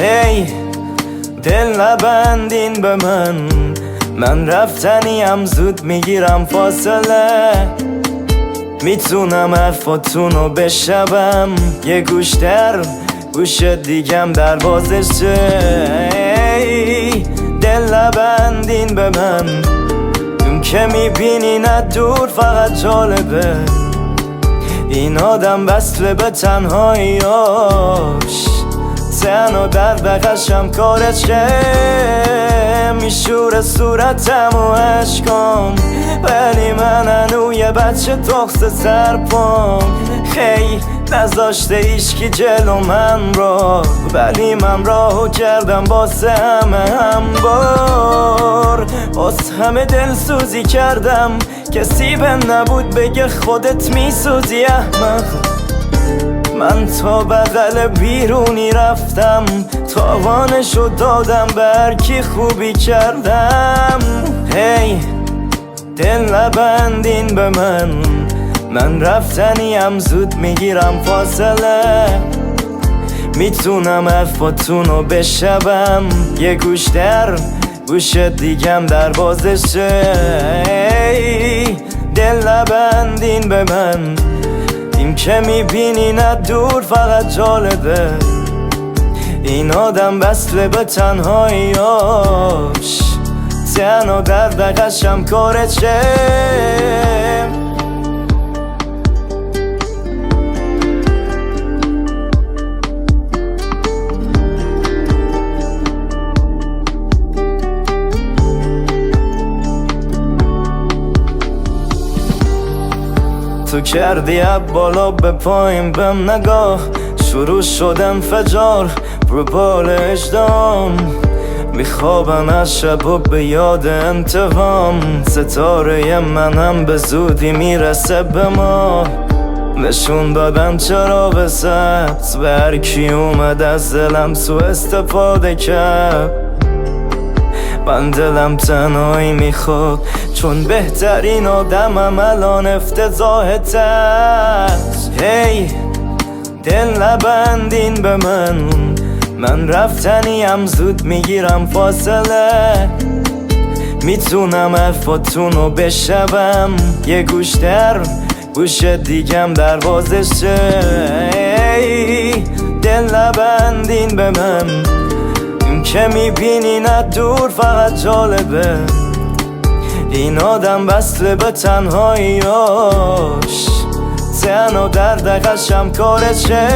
هی دل نبندین به من رفتنیم زود میگیرم فاصله میتونم حرفاتونو بشنوم یه گوش در گوش دیگم دروازشه دل نبندین به اون که میبینی نه دور فقط جالبه این آدم وصله به تنهاییاش تنها در دقشم کارشه میشوره صورتم و عشقام ولی من هنو یه بچه تخص سرپام خیلی نذاشته ایشکی جلو من را ولی من راهو کردم باسه هم بار باز همه دل سوزی کردم کسی به نبود بگه خودت میسوزی احمق من تا بغل بیرونی رفتم تاوانشو دادم به هر کی خوبی کردم هی دل نبندین به من رفتنیم زود میگیرم فاصله میتونم حرفاتونو بشنوم یه گوش در گوش دیگم دروازشه دل نبندین به این که میبینی نه دور فقط جالبه این آدم وصله به تنهاییاش تنها در دقشم کارشه تو کردی اب بالا به پایین بهم نگاه شروع شدن فجار رو بال اجدام میخوابم از شب و به یاد انتقام ستاره منم به زودی میرسه به ما نشون دادم چرا به سبز به هر کی اومد از دلم سو استفاده کرد من دلم تنهایی میخواد چون بهترین آدمم الان افتضاح تست هی دل نبندین به من رفتنیم زود میگیرم فاصله میتونم حرفاتونو بشنوم یه گوش در گوش دیگم دروازشه دل نبندین به این که میبینی نه دور فقط جالبه این آدم وصله به تنهاییاش تنها در دقشم کارشه